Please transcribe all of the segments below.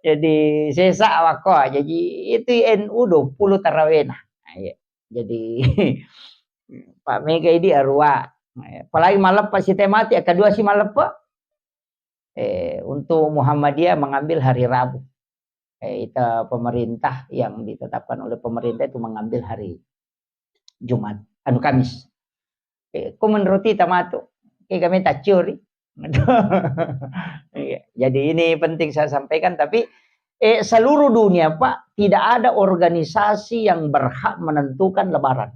Jadi sesak wako. Jadi itu NU 20 tarawih. Nah, ya. Jadi Pak Mega ini arwah. Apalagi malam Pak si temati, kedua si malam Pak. Untuk Muhammadiyah mengambil hari Rabu. Itu pemerintah yang ditetapkan oleh pemerintah itu mengambil hari Jumat, Kamis. Kau menurut kita matu, kami tak curi. Jadi ini penting saya sampaikan. Tapi seluruh dunia Pak, tidak ada organisasi yang berhak menentukan Lebaran.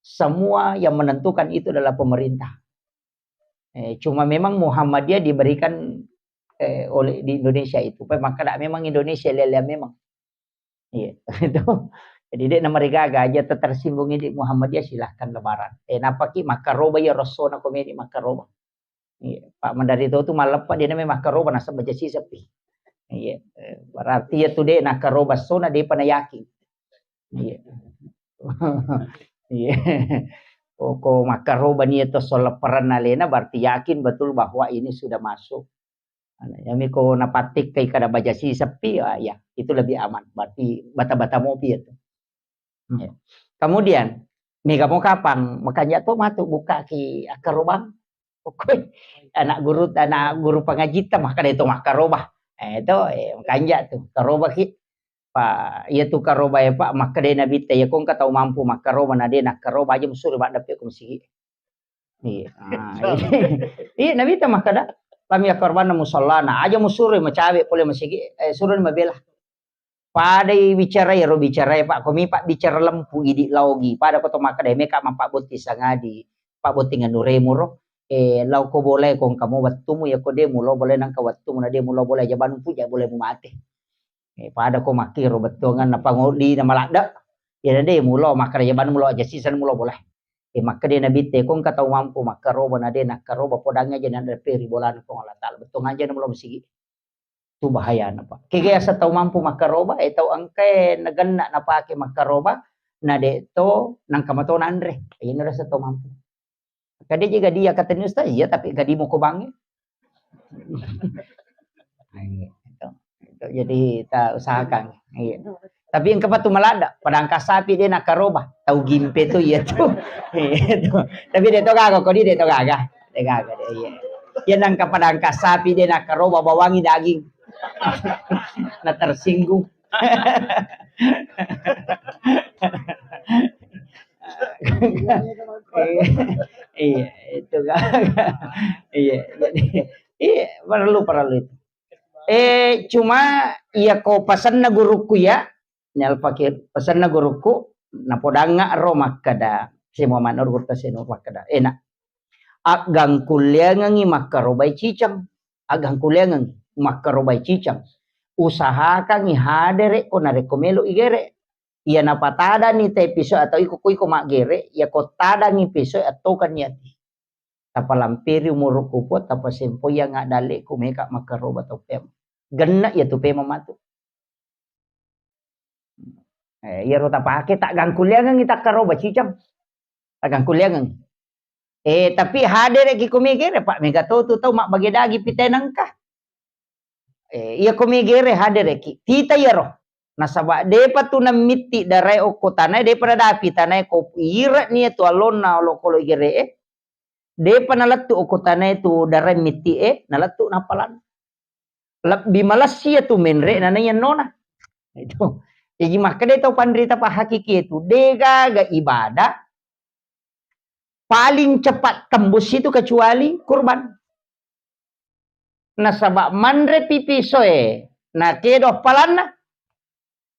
Semua yang menentukan itu adalah pemerintah. Cuma memang Muhammadiyah diberikan oleh di Indonesia itu. Maka memang Indonesia lelah memang. Iya, itu. Jadi dia nama regaga aja tersinggung ini Muhammadiyah silahkan Lebaran. Napa ki makaroba ya Rasulna komedi makaroba. Iya, Pak Mandari itu malam Pak dia namanya makaroba nasa baca si sepi. Iya, berarti ya tuh dia nakaroba sona dia panayaki. Iya. Iya. Kok makaroba nih itu soal peran nalena berarti yakin betul bahwa ini sudah masuk. Yang ko napatik kay kada baca si sepi ya itu lebih aman. Berarti bata-bata mobil itu. Ya. Kemudian mega mau kapan makanya tuh matu buka ki akarobang. Oke. Anak guru pengajita maka itu makarobah. Itu makanya tuh karobah ki Pak iya tuh karoba ya Pak maka dia nabi ya kong katau mampu makaroba na dia nak karoba aja musuh ba dapet kum sigi. Iya. Iya nabi ta makada kami korban musallana aja musuri macabe boleh masigi suruh mabela pada bicara ya Pak kami Pak bicara lempu idi laugi pada koto maka deh meka mampak boti sangadi Pak boti ngandure muro lau ko boleh kong kamu wattumu ya ko demu lo boleh nang ka wattumu na demu lo boleh jaban puja boleh mu mate pada ko makiro betongan na pangodi na malada ya demu lo maka jaban mulo aja sisan mulo boleh maka dia nabi te kong katau mampu maka roba na dia nak roba podangnya aja nanda peri bolan kong Allah taala betul aja na belum sigi tu bahaya na Pak kaya sa tau mampu maka roba tau angke nagana na pake maka roba na de to nang kamato nandre ayun na sa tau mampu kadi juga dia kata ni ustaz iya tapi gadi mo ko bangi jadi kita usahakan iya. Tapi yang kepat tu malada, padangka sapi dia nak karoba, tahu gimpe tu ya tu. Tapi dia tu gagal, kau dia tu gagal, dia gagal dia. Iya. Dia nangka padangka sapi dia nak karoba bawangi daging, nak tersinggung. Iya itu gagal. Iya jadi iya perlu itu. Cuma iya kau pesan na guruku ya. Nyal pakir pesan na guruku na podanga ro makada si Muhammad Nur gurta sino makada enak agang kulyangangi makarobai cicang agang kulyangangi makarobai cicang usahakan ni hadere ko na rekomelo igere iya na patada ni te piso atau iko magere ya ko tada ni piso atau kan yati tapalampiri umuruku po tapasempo yang ngadale ko meka makaroba to pem gena ya tu pem matu iya rota pake tak gangkuliangan kita karoba cicam tak gangkuliangan tapi hadir ki kumigere Pak mega tu tahu mak bagi dagi pitenang ka iya kumigere hadir ki tita ya roh nasaba depa tu na miti darai oko tanai depa dapi tanai ko ira ni tu alona lo kolo igere depa nalatu oko tanai tu darai miti nalatu napalan lebih malas sia tu menre nananya nona itu jadi maka dia tahu penderita Pak hakiki itu dega ga ibadah paling cepat tembus itu kecuali kurban. Nah sabab mandre pipisoe nah kedo palana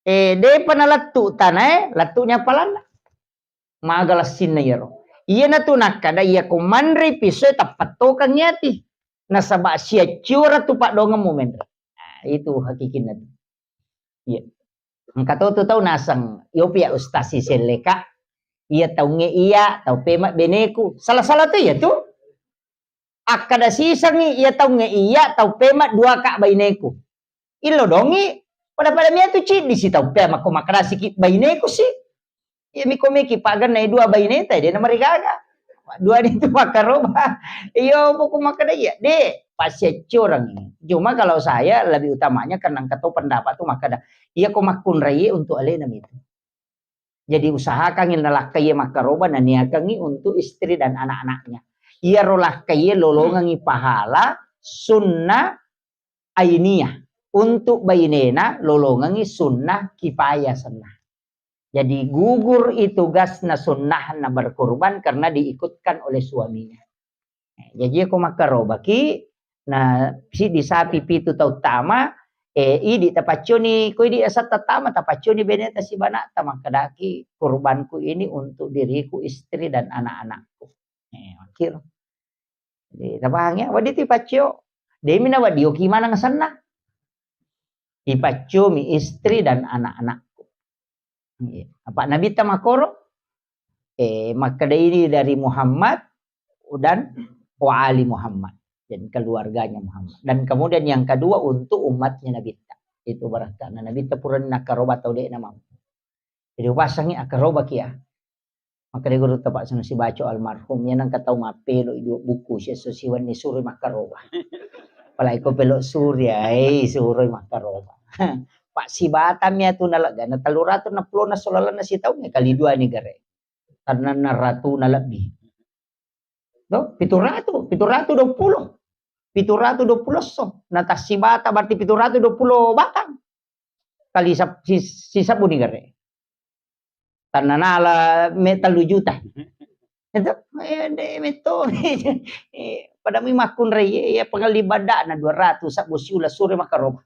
de panalatu tanai latunya palana magalasin na yero iya na tu nakada iya ko mandre pisoe tapatokan nyati nah sabab sia ciura tu Pak dongem momen itu hakiki na iya Kato tu tahu nasang yo pia ustasi seleka iya tahu nge iya tahu pemat beneku salah tu ya tu akada sisangi iya tahu nge iya tahu pemat dua kak baineku ilo dongi pada mia tu cid di si tahu pemat ko makara sikit baineku si iya miko miki pagan na dua baineta dia na marigaga Dua itu makaroba. Iyo buku makan iya. Dek, pasti curang ini. Cuma kalau saya lebih utamanya karena kata pendapat tuh makada. Iya kok makun raya untuk alena itu. Jadi usahakan nalak kaya makaroba dan niakangi untuk istri dan anak-anaknya. Ia rolah kaya lolongangi pahala sunnah ainiyah. Untuk bayinena lolongangi sunnah kifayah sunnah. Jadi gugur itu gasna sunnah na berkorban karena diikutkan oleh suaminya. Jadi aku makaroba ki na si di sapi pitu tau tama idi tapacuni ko idi asa tatama tapacuni beneta si banata makadaki kurbanku ini untuk diriku, istri dan anak-anakku. Akhir. Di tabangnya wadi ti pacio. Demi na wadi o gimana ngasana? Ipacio mi istri dan anak-anakku. Apa Nabi tamakoro? Maka ini dari Muhammad dan wali Muhammad dan keluarganya Muhammad. Dan kemudian yang kedua untuk umatnya Nabi. Itu barangkali Nabi puran nakaroba tau dek nama. Jadi pasangnya akaroba kia. Maka dia guru tepak sana si baca almarhum yang nang katau mapelo dua buku si sosiwan ni suri makaroba. Palai ko pelok surya, suri makaroba. Pak si Batam ya tu nalaga na taluratu na plo na solalan na si tau ni kali dua ni gare. Karena na ratu na lebih. No, 720. 720 so. Na tas si Bata berarti 720 batang. Kali si sabu ni gare. Tananala metal 2 juta. Itu meto. Pada mi makun reye ya pengalibada na 200 sabu siula sore makaroba.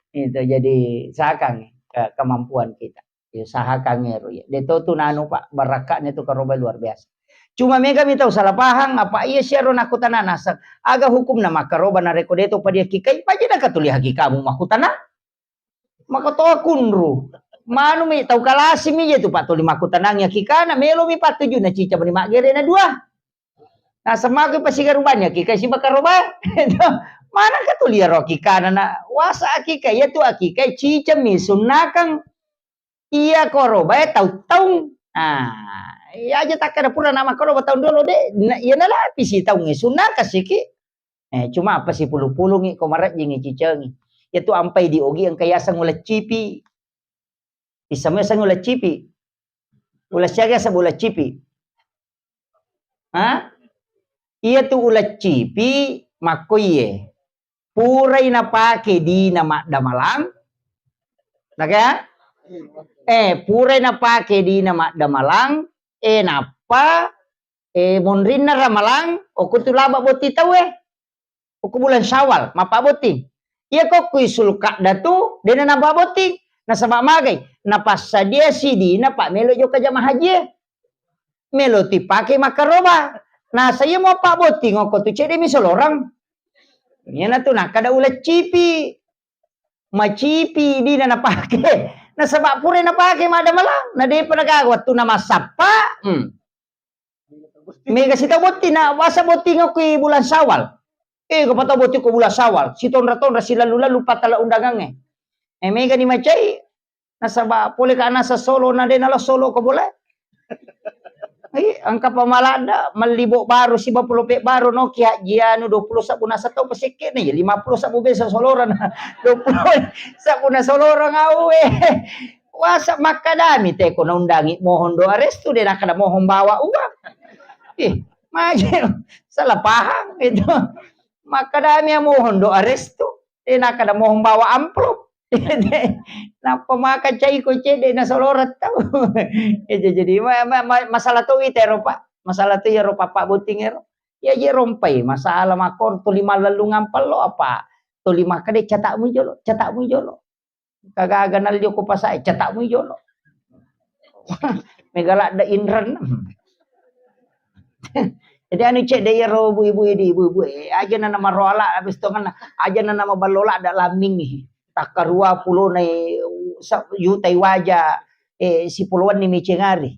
Itu jadi sakang kemampuan kita. Usahakan ya. Itu tuh nanu Pak barakatnya itu karoba luar biasa. Cuma mega tahu salah paham apa iya siaro nakutana nasak. Aga hukum na makaroba na rekodeto pa dia kikai pa jeda katuli hagi kamu makutana. Maka to kunru. Manu mi tahu kalasi mi je tu Pak tuli makutanangnya kikana melo mi 47 na cica bani magere na 2. Nah semakin pasigarubannya kikai si makaroba. Mana katuli ro kikana na wasa kikai ya tu akikai cica mi sunnakan iya koroba ya tahu. Ya aja tak ada pura nama koroba tahun dulu deh. Ya nala pisi tahu ngi sunna kasiki. Cuma apa sih pulu-pulu ngi komarat jingi cicengi. Itu ampai di ogi yang kaya sang ulat cipi. Isamnya sang ulat cipi. Ulat siaga sa ulat cipi. Iya tu ulat cipi makoye. Purai na pake di nama damalang. Naka? Purai na pake di nama damalang. Napa monrin na ramalang o kutulaba boti tawe o bulan Syawal mapa boti iya kok kui sulka datu dena napa boti na sabak magay napasa dia sidi na pak melo jo ka jamaah haji melo ti pake makaroba na saya mau pak boti ngoko tu cede mi solorang nya na tu na kada ulat cipi macipi di na pake na sabak pure na pake mada malang na de panagawat tu nama sapa mega sita boti na wasa boti ngokui bulan Syawal kapata boti ko bulan Syawal siton-raton rasi lalu patala undangange mega ni macai na sabak pule ka nasa Solo na de nala Solo ko boleh angka pamalada malibok baru si 50 pek baru Nokia jianu 20 sabuna satu pesikit nih 50 sabu besa soloran 20 sabuna soloran awe wasa makadami te ko naundangi mohon doa restu de nakada mohon bawa uang maje salah paham itu makadami mohon doa restu de nakada mohon bawa amplop na pemakan cai ko cede na solorat tau itu jadi masalah tu itero Pak masalah tu ya ro Pak buting ero ya je rompai masalah makor tu 5 lalu ngampal lo apa tu 5 kade catak mu jolo kagak ganal jo ko pasai catak mu jolo megala da indran jadi anu cek de ro ibu aja na nama rola habis tu kan aja na nama balola ada laming takarua pulo na yutai waja si puluan ni micengari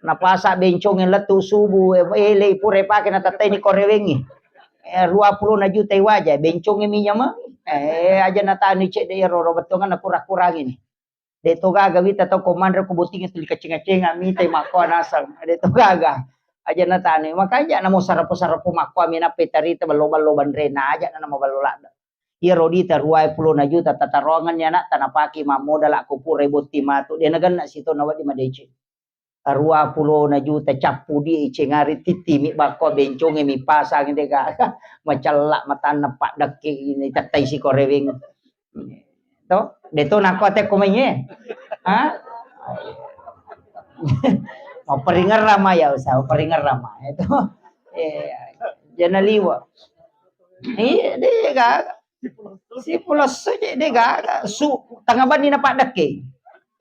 napasa bencong yang letu subu ele pure pake na tatay ni korewengi 20 na jutai waja bencong yang minya mah aja na tani cek de ro betongan na kurang-kurang ini Deto gaga wita to komandro ko buting itu dikacing-cacing mi tay mako nasang. Deto gaga. Aja na tani makanya na mo sarapo-sarapo mako mi na petarita baloban-loban rena aja na mo balolada. Iya rodita ruai 10 juta tatarongan ya nak tanapaki modal aku pure botti matu dia nagan nak sito nawa di madece. Arua 10 juta capu di cengari titi mi bako benconge mi pasang de ga macalak matana pak dake ini tatai si korewing. To deto nako te komenye. Ha? Mau peringar rama ya usah peringar rama itu janaliwa. Dia ga si pulas saja dia gak su tangaban ni napak dake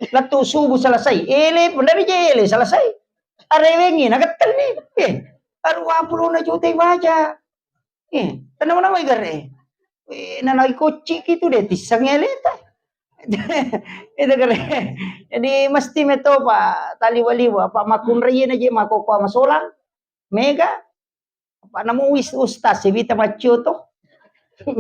latu subuh selesai ele pendari je ele selesai arewengi nagatal ni arwa puluh na juta baca tanam nama igare nanai koci gitu deh tisang ele ta itu kare jadi mesti meto pak tali waliwa pak makun reye na je makoko masolang mega pak namu wis ustaz sibita macio to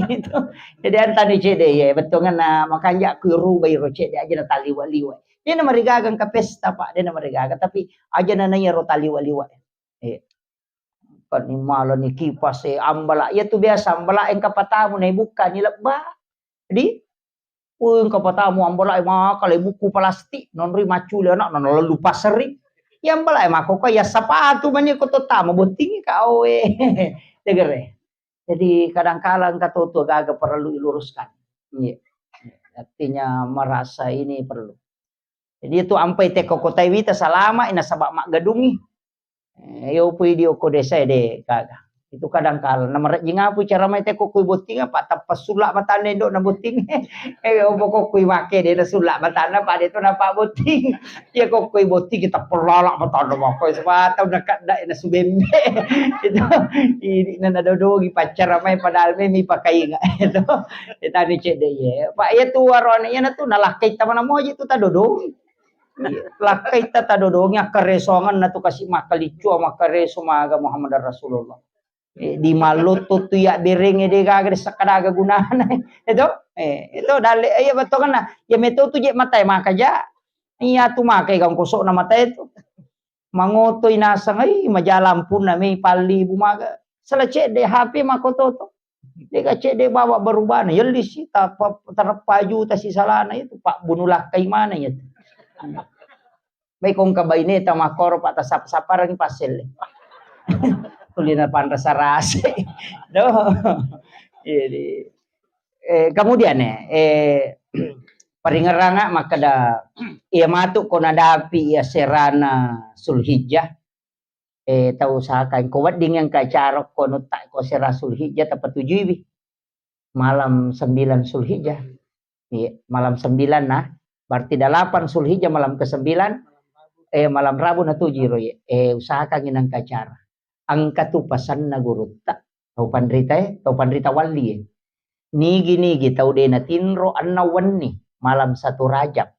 gitu. Jadi antani cede ya betul kan makanya kuru bayro cede aja na tali waliwa. Dia na marigagang ka pesta pak, dia na marigaga tapi aja na nanya ro tali waliwa. Kan ni malo ni kipas ambala ya tu biasa ambala yang kapatamu na bukan ni lebah. Jadi yang kapatamu ambala mah kalau buku plastik nonri macul anak non lalu paseri. Ya ambala mah kok ya sepatu mani ko tamu bunting ka owe. Degere. Jadi kadang-kadang kata itu agak perlu diluruskan. Ya. Artinya merasa ini perlu. Jadi itu ampai teko kota wita salama ina sabak mak gadungi. Yo pui di oko desa de kagak. Itu kadang-kadang nomor jingapu cara mai teko kui boting apa tapas sulak matane ndok na boting. Opo kok kui make de sulak matana pak de to napa boting. Ya kok kui boting kita pelalak matana mako sepata dekat dak na subembe. Itu ini na dodogi pacar mai padahal mi pakai enggak itu. Kita ni cek de ye. Pak ya tu warone ya na tu nalakai tamana moji tu ta dodogi. Lakai ta dodongnya keresongan na tu kasih makalicu makareso maga Muhammad Rasulullah. Di maluto tu ya dereng de gaga sakadaga gunahan itu dale ya betul kan ya meto tu je matai makaja iya tu makai kang kosok na matai itu mangoto inasang ai majalam pun na me pali bumaga selece de HP makoto to de gace de bawa berubah yeli si ta terpaju ta si salana itu pak bunulah kai mana ya baik kong kabaine ta makor pak ta saparang pasel kuliner panrasa rasa. Jadi kemudian paringeranga makada ia matuk konadapi ia serana sulhijjah tahu usahakan ko wading yang kacarok kono tak ko sera sulhijjah tepat 7 malam 9 sulhijjah. Malam 9 nah berarti 8 sulhijjah malam ke-9 malam Rabu na 7 usahakan inang kacara angka tu pasan na gurutta tau pandrita wali nigi tau de na tinro anna wanni malam 1 Rajab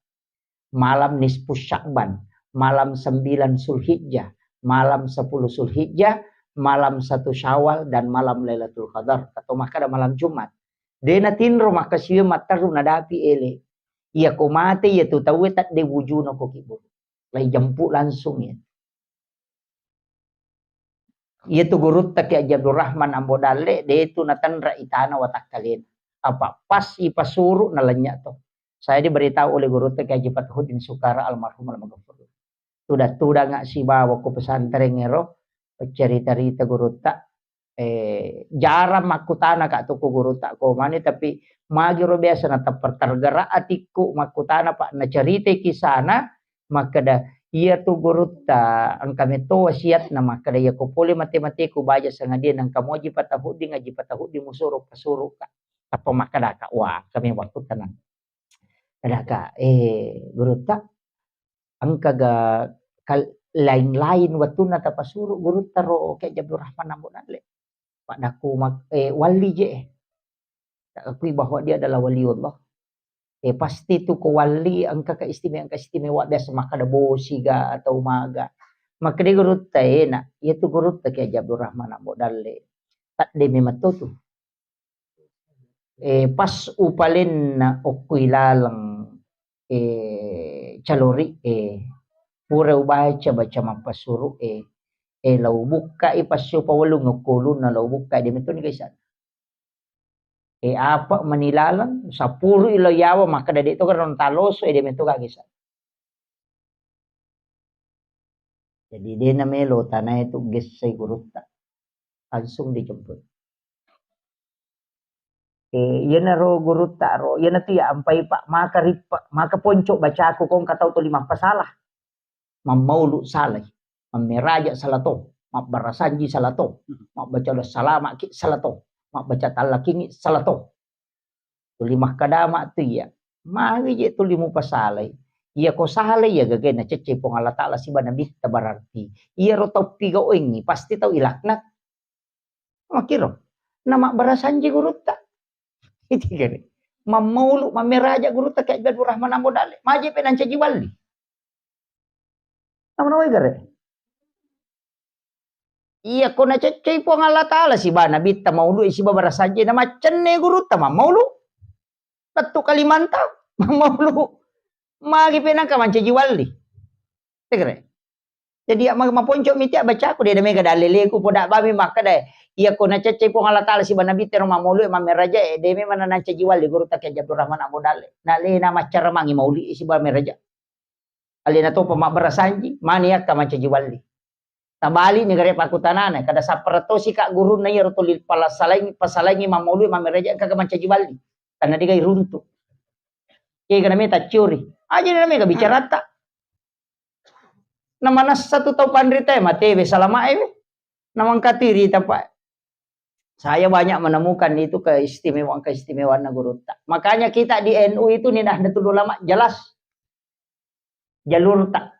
malam nisfu Sya'ban malam 9 Zulhijjah malam 10 Zulhijjah malam 1 Syawal dan malam Lailatul Qadar atau maka malam Jumat de na tinro maka siya mataru nadapi ele iya ko mate ya tu tahu tak de wujuna ko kibo lai jemput langsung ya. Itu gurut tak Abdul Rahman Ambodale de itu natanra itana watak kalian apa pas ipasuru nalanya to saya diberitahu oleh guru tak Haji Fathudin Sukara almarhum al-maghfur sudah nggak si bawa ke pesantren ngero cerita-cerita guru tak jarang makutana kak tuku guru tak ko mani tapi magiro biasa na tergerak atiku makutana pak na cerita kisana maka dah iya tu guruta ang kami to wasiat na makadaya ko puli matematik ko baja sa ngadian ang kamoji patahudi ngaji patahudi musurok pasuro ka apa makadaka wah kami waktu tanan kadaka guruta ang kaga lain-lain waktu na tapasuro guruta ro kay Abdul Rahman Ambonale pak daku wali je akui bahwa dia adalah waliullah pasti tu ko wali ang kaistimewa biasa makada bosiga atau maga maka di gurut na itu gurut kay Abdul Rahman Ambonale tak de mimato tu pas upalin na okuy lalang calori pura baca mapasuru lau buka ipasyo pawalong nukulun na lau buka di mito ni kaysa apa manilalang sa puro ilayawa maka dadi ito karon taloso di mito kagisa. Jadi dia na melo tanay itu gesay guruta langsung dijemput. Yan na ro guruta ro yan na tiya ampay pa maka ponco baca ako kung kataw to limang pasalah mamaulu salay mamiraja salato mabarasanji salato mabaca salama ki salato mabaca talakingi salato tulimah kadama tu ya mari je tulimu pasalay iya ko salay ya gagay na cece pong Allah Ta'ala si banabit tabararti iya ro tau piga oingi pasti tau ilaknat makiro nama barasanji guruta iti gani mamaulu mamiraja guruta kay Abdul Rahman Amodale maji penanca jiwali naman gare iya ko na cece pong Allah Ta'ala si banabit ta maulu si babarasanji na macenne guruta mamaulu Tatu Kalimantan mamaulu magi penang kamanca jiwali tegre jadi maponco mitia baca aku dia mega dalile ku poda babi maka dai iya ko na cece pong Allah Ta'ala si banabit ro mamulu mameraja demi manananca jiwali guru tak Abdul Rahman Amodale na le na macara mangi mauli si bameraja alina to pamabarasanji maniak kamanca jiwali tabali ni gare pakutanana kada saprato si kak guru na yero tulil pasalangi mamulu mameraja kamanca jiwali karena dia runtuh kaya kana meta curi aja na mega bicara tak namana satu tau pandrita matewe salama namang katiri tapak saya banyak menemukan itu keistimewaan guru tak makanya kita di NU itu nih Nahdlatul Ulama jelas jalur tak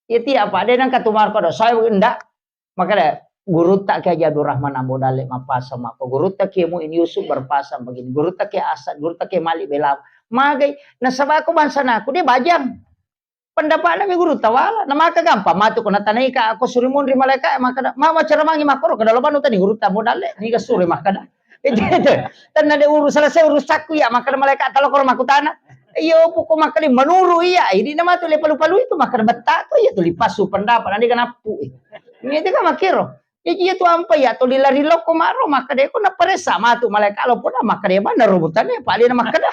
itu apa ada nang katumar kodo saya enggak maka guru tak kayak Abdul Rahman Amodale mapasam apa guru tak kiemu ini Yusuf berpasam begini guru tak kayak Asad guru tak kayak Malik Belam magai nasaba ko bansa na ako di bajang pendapat na mi guru tawala na maka gampang matu ko natanay ka ako surimun ri malaka maka mama cara mangi makoro kada loban utan guru ta Amodale ni ka suri makada itu tan na de urus selesai urus saku ya maka malaka talokor makutana iyo po ko makali manuru iya hindi na matuli palu-palu itu maka batato ya tuli pasu pendapat nanti kanapu ini ka makiro jadi itu ampa ya tuli lari loko maro maka de ko na paresa matu malaka lo po na maka de ba narubutan ya pali na makada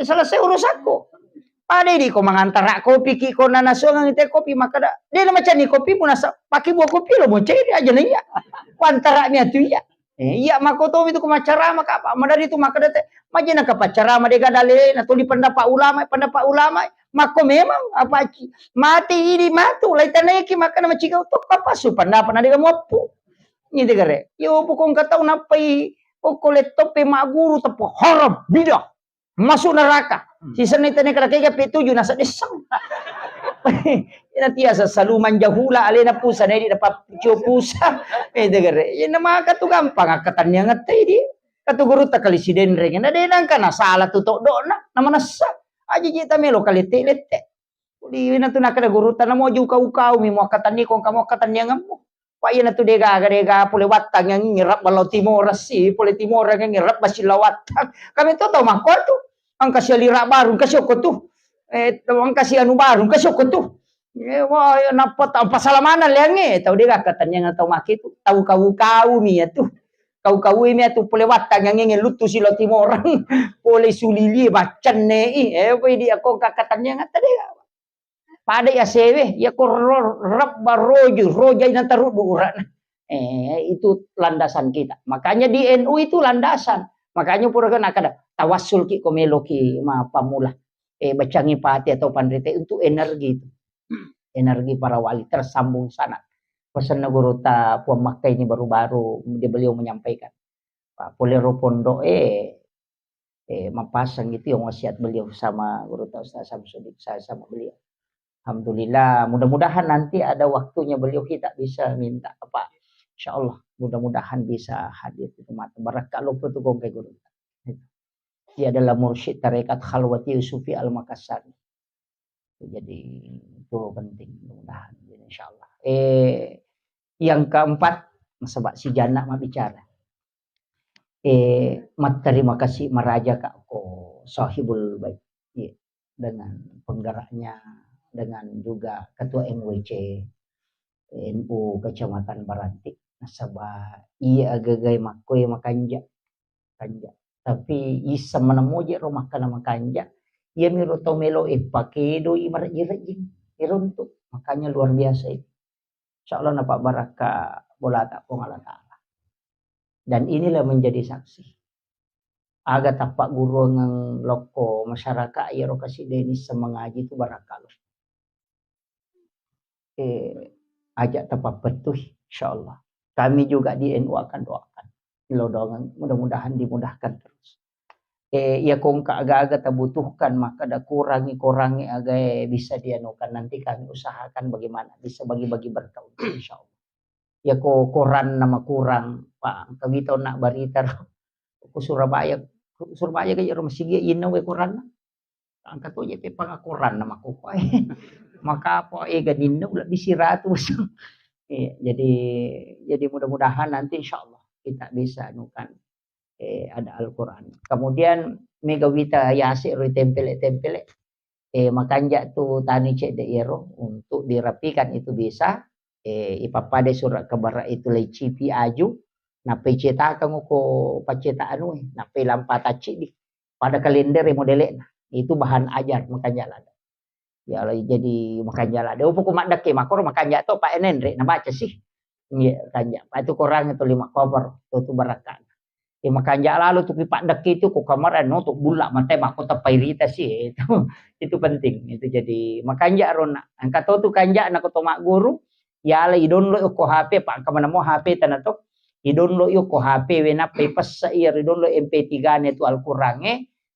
selesai urus aku pada di ko mangantara kopi ki ko na naso ng ite kopi makada di na macam ni kopi mo nasa paki buah kopi lo mo ceri aja na iya kuantara niya tu iya iya makoto itu kumacara maka apa madari itu makada te majina ka pacara madega dale na tuli pendapat ulama mako memang apa mati ini matu lai taneki maka na machiga to apa su pendapat na diga mopu ni digare yo pukong katau na pai o koletope maguru tapo horab bidah masuk neraka. Season itu ni kada kaya P7 nasa desang. Ina tiasa saluman jahula alena pusa na di dapat pusa. Degare. Yan na mga katu gampang akatan niya ngatay di. Katuguro ta kalisiden ring. Na denang ka na sala tutok do na namanasa. Aji jita melo kalite-lite. Uli na to na kada gurutan na mo ju kau mi mo akatan ni kung kamo akatan niya ngamo. Pa yan na to dega pule watang yang ngirap balau timoras si pule timora yang ngirap basilawatang. Kami to tau mangkorto. Ang kasi lira baru kasi ko tu ang kasi anu baru kasi ko tu wah napat ang pasalamanan lang tau dia katanya nga tau makit tau kau mi tu kau mi tu pole watang yang ngin lutu sila timorang pole sulili macan ne pwede ako kakatanya nga tadi pada ya sewe ya ko rab baroju roja na taru buuran itu landasan kita makanya di NU itu landasan makanya pura kan akada tawasul ki komelo ki ma pamula bacangi pati atau pandrite untuk energi itu energi para wali tersambung sana pesan guru ta Puan Makkah ini baru-baru beliau menyampaikan Pak Polero Pondok mapasang itu yang wasiat beliau sama guru ta Ustaz Samsudin saya sama beliau alhamdulillah mudah-mudahan nanti ada waktunya beliau kita bisa minta apa insyaallah mudah-mudahan bisa hadir itu mata barakallahu tu gong kai guru. Dia adalah mursyid tarekat Khalwati Yusufi Al-Makassar. Jadi itu penting mudah-mudahan insyaallah. Yang keempat sebab si Jana mah bicara. Mat terima kasih maraja kak ko sahibul baik. dengan penggeraknya, dengan juga ketua MWC NU Kecamatan Barantik. Nasabah iya agagai makoi makanja kanja. Tapi isa menemuji rumah kana makanja. Ia miro tomelo pakedo ibarat jirajing iruntuk. Makanya luar biasa itu. Insyaallah napak baraka bola tak Allah Ta'ala. Dan inilah menjadi saksi. Aga tapak guru ng loko masyarakat ya kasih denis semengaji itu baraka loh. Ajak tapak betul insyaallah. Kami juga di NU akan doakan. Mudah-mudahan dimudahkan terus. Ya kong agak-agak terbutuhkan maka ada kurangi agak bisa dianukan, nanti kami usahakan bagaimana bisa bagi-bagi berkah insyaallah. Ya ko koran nama kurang Pak kami tahu nak barita ko Surabaya kaya rumah sige inaw koran angkat to jepe pangakoran nama ko maka apa ganinno ulah bisiratus. Jadi mudah-mudahan nanti insyaallah kita bisa anukan ada Al-Quran. Kemudian megawita yasi roi tempele makanja tu tani cek daero untuk dirapikan itu bisa ipapade surat kabar itu lecipi aju na pecetakan ko paceta anu na pelampataci di pada kalender modele itu bahan ajar makanya lah ya jadi makanya lah dia pokok mak dake makor makanya to Pak Enendre na baca sih iya kanja Pak itu kurang itu 5 cover itu barakan. Makanya lalu tuh pipak dek itu kok kamar untuk bulak mate mako tapairita sih itu penting itu jadi makanya rona angka tuh kanja nak to mak guru ya la idonlo ko HP pak kamana mo HP tanato idonlo yo ko HP we na pepas ir idonlo MP3 ne tu Al-Qur'an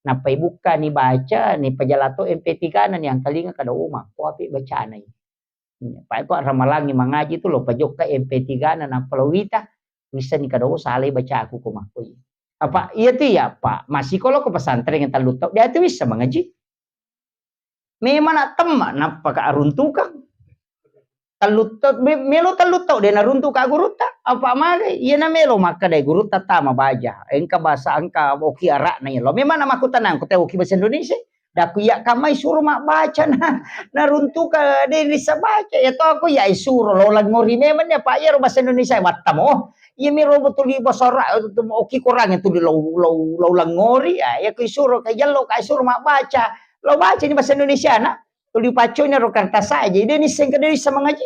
na pay buka ni baca ni pajalato MP3 na yang kalinga kada uma ko HP bacaan ay pa ko ramalangi mangaji tu lo pajok ka MP3 na palawita bisa ni kadang saleh baca aku kumakoy. Apa iya tuh ya Pak, masih kalau ke pesantren yang talutau dia tuh bisa mengaji. Memang nak teman napa ka aruntukan. Talutau melo talutau dia naruntuk ka guru ta. Apa mage iya na melo maka dai guru ta tama baja. Engka bahasa angka oki arak na lo. Memang nama aku tenang, aku tahu oki bahasa Indonesia. Daku ya kamai suruh mak baca naruntuk ka dia bisa baca ya to aku ya suruh lo lang ngori memang ya Pak ya bahasa Indonesia watamo. Iya miro betul ibu sorak oki kurang itu di lo langori ya ku suruh kay jalo kay suruh mak baca lo baca ini bahasa Indonesia na tuli paconya ro kertas saja dia ni sing kada bisa mengaji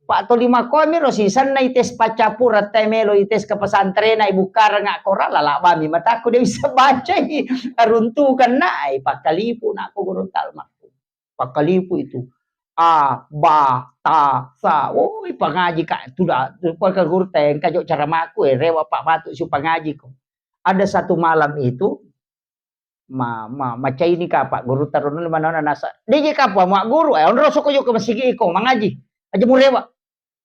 Pak tuli makomi ro sisan na ites pacapur temelo ites ke pesantren na ibu karang koral lala bami mataku dia bisa baca runtukan na Pak Kalipu na aku guru talmaku Pak Kalipu itu a ba ta sa oi pangaji kak sudah pokok guru teng kajo cara maku rewa Pak Batu su pangaji ko ada satu malam itu maca ini ka Pak guru tarun mana nasa DJ kapa mak guru onro soko yo ke masigi ko mangaji aja mu rewa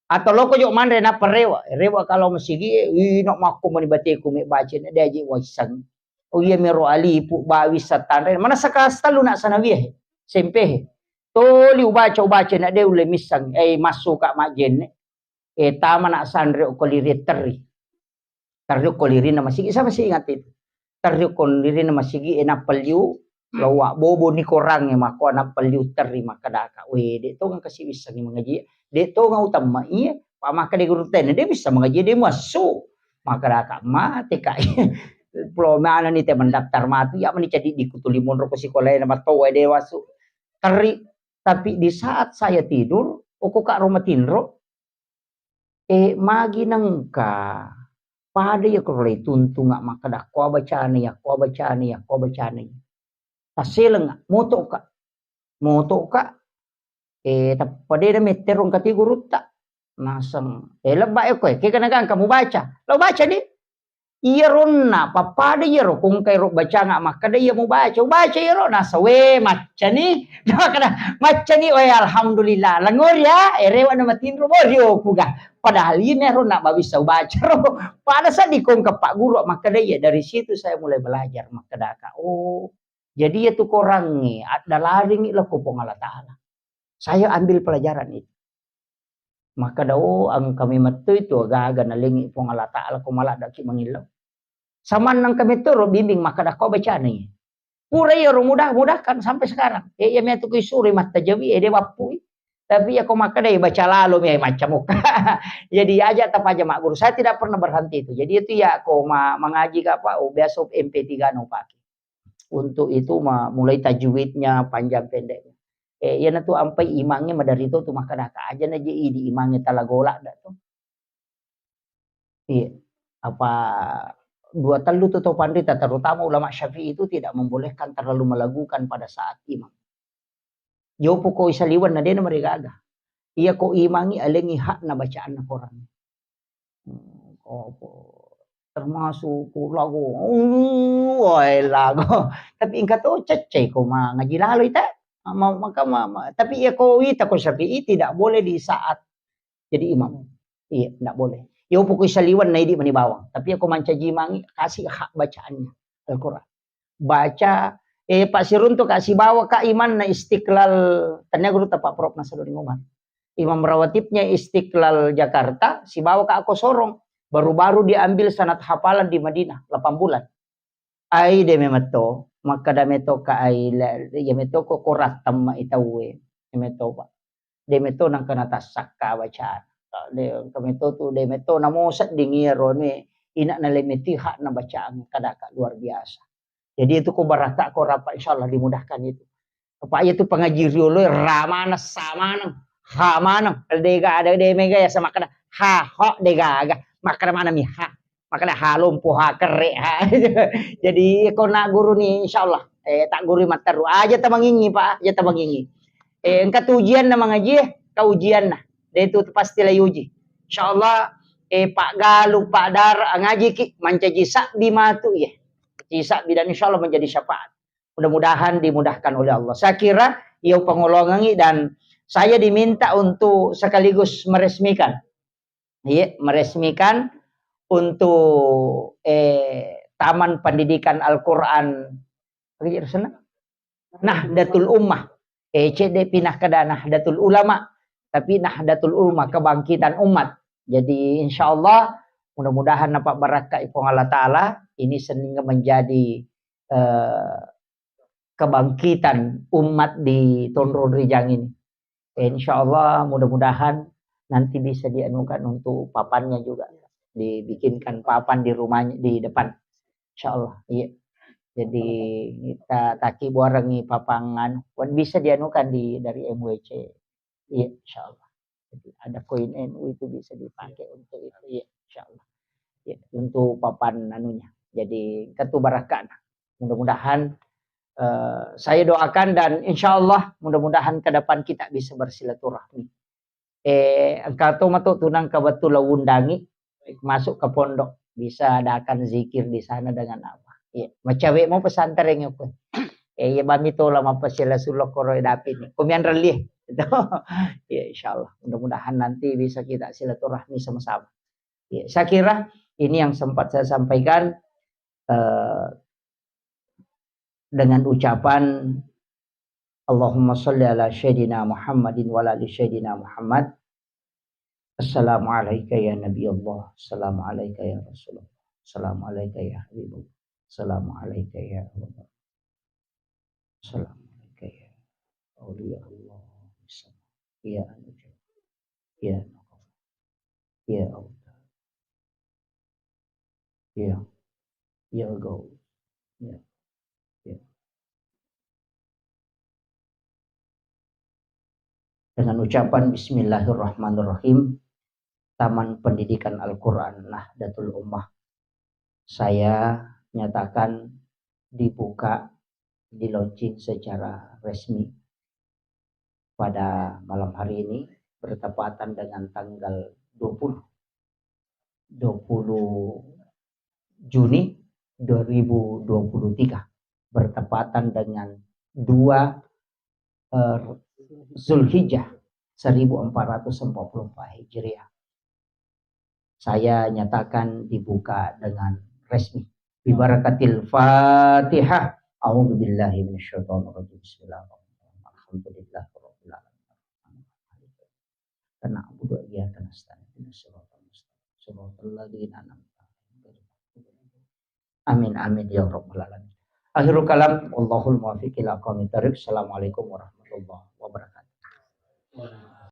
atau lo ko yo mandre na rewa kalau masigi ino maku mani bate ko me baca na daji wasan o iya mero ali pu bawi satan mana sakas talu nak sanawi sempe toli ubaca na de ule misang masuk ka majen tama na sandre ko lirit teri ko lirin na masigi sa masih ingat itu teri ko lirin na masigi na palyu lawa bobo ni korang mako na palyu teri makadaka we de to nga kasi bisang mengaji de to nga utama iya pa maka de guru ten de bisa mengaji de masuk makadaka mate ka plomana ni te mendaftar matu ya mani jadi dikutulimon ro ko sekolah na mato de wasu teri. Tapi di saat saya tidur, aku kak rumah tinro, magi nangka, pada ya kalau tuntung nggak maka dah kau baca nih ya. Taseleng moto kak, tapi pada dia meterong kati guru tak, nasang, lebay aku, kayak kan kamu baca, lo baca nih. Iya rona papada iya ro kung kay ro baca nga makada iya mo baca iya ro nasa we maca ni makada maca ni we alhamdulillah langor ya rewa na matinro mo rio puga padahal ini ro na bisa baca ro pada sa di kung ka Pak Guru makada iya dari situ saya mulai belajar makada ka jadi itu korang ni ada laring ila ko pong Allah Taala saya ambil pelajaran itu maka daw ang kami matu itu aga-aga nalingi pong Allah Ta'ala kung malada ki mangilaw. Saman nang kami turo bimbing maka da ko baca ni. Pura ya mudah-mudahkan sampai sekarang. Ya metu ku suri mata jawi dia bapui. Tapi ya kau maka deh baca lalu ya macam muka. Jadi aja tak aja mak guru. Saya tidak pernah berhenti itu. Jadi itu ya kau mengaji ke apa? Oh, biasa MP3 no pakai. Untuk itu mulai tajwidnya panjang pendek. Ya tu sampai imangnya dari itu tuh maka dah aja aja di imangnya talagolak dah tuh. Iya. Apa dua telu atau pandita terutama ulama Syafi'i itu tidak membolehkan terlalu melagukan pada saat imam. Yo poko isaliwan na din mereka aga. Iya ko imangi alengi hak na bacaan na Quran. Termasuk lagu. Lagu. Tapi ingkat to cecay ko ngaji lalo ita. Tapi iya ko ita ko Syafi'i tidak boleh di saat jadi imam. Iya, tidak boleh. Yo pokok isaliwan na idi mani bawang. Tapi aku manca jimangi kasih hak bacaannya Al-Quran. Baca Pak Sirun tuh kasih bawa ke iman na Istiqlal. Tanya guru Pak Prof Nasruddin Umar. Imam rawatibnya Istiqlal Jakarta, si bawa ke aku sorong. Baru-baru diambil sanad hafalan di Madinah 8 bulan. Ai de memeto, maka da meto ka ai ya meto ko korat tamma itawe. Meto Pak. De meto nang kana tasakka bacaan. De kemeto tu de meto namo sat dingiro ni ina na lemeti hak na bacaan kada luar biasa. Jadi itu ko barata ko rapa insyaallah dimudahkan itu. Apa itu pengaji riolo ramana samana hamana dega ada de mega ya sama kada ha ho dega aga makana mana mi ha makana halum ha kere ha. Jadi ko nak guru ni insyaallah tak guru mataru aja tamangingi Pak aja tamangingi. Engka ujian na mengaji ka ujian nah. De itu pasti lah uji. Insyaallah Pak Galuh Pak Dar ngaji ki mancaji sak di matu ya. Isa bidan insyaallah menjadi syafaat. Mudah-mudahan dimudahkan oleh Allah. Saya kira ia pengolongan dan saya diminta untuk sekaligus meresmikan. Iya, meresmikan untuk Taman Pendidikan Al-Qur'an Nahdlatul Ummah. CD pindah ke Nahdlatul Ulama, tapi Nahdlatul Ummah kebangkitan umat. Jadi insyaallah mudah-mudahan dapat barakah ipong Allah Ta'ala ini sehingga menjadi kebangkitan umat di Tondro Rijang ini. Insyaallah mudah-mudahan nanti bisa dianukan untuk papannya juga. Dibikinkan papan di rumahnya di depan. Insyaallah. Iya. Jadi kita taki buarangi papangan bisa dianukan dari MWC. Iya, insyaallah. Jadi ada koin NU itu bisa dipakai untuk itu ya, insyaallah. Ya, untuk papan anunya. Jadi ketu barakah. Mudah-mudahan saya doakan dan insyaallah mudah-mudahan ke depan kita bisa bersilaturahmi. Engkau tu matuk tunang ke betul undangi masuk ke pondok bisa adakan zikir di sana dengan apa? Ya, macam mau pesantren yang apa? Ya bami tu lama pasila sulok koroi dapin. Kumian relih. Ya insyaallah mudah-mudahan nanti bisa kita silaturahmi sama-sama. Ya, saya kira ini yang sempat saya sampaikan dengan ucapan Allahumma sholli ala sayyidina Muhammadin wa ala ali sayyidina Muhammad. Assalamualaikum ya Nabi Allah. Assalamualaikum ya Rasulullah. Assalamualaikum ya Habibullah. Assalamualaikum ya Allah. Assalamualaikum ya Auliya Allah. Ya Anujah. Ya Ya Allah. Ya Gaul. Ya. Dengan ucapan Bismillahirrahmanirrahim, Taman Pendidikan Al-Quran Nahdlatul Ummah saya nyatakan dibuka, di launching secara resmi pada malam hari ini bertepatan dengan tanggal 20 Juni 2023 bertepatan dengan 2 Zulhijjah 1444 Hijriah. Saya nyatakan dibuka dengan resmi. Bibarakatil Fatihah. A'udzubillahi minasyaitonirrajim. Bismillahirrahmanirrahim. Alhamdulillahirabbil alamin. Karena abudu iyyaka nasta'in. Shiratal ladzina an'amta 'alaihim. Amin amin ya rabbal alamin. Akhirul kalam, Allahul muwaffiq ila aqwamit thoriq. Assalamualaikum warahmatullahi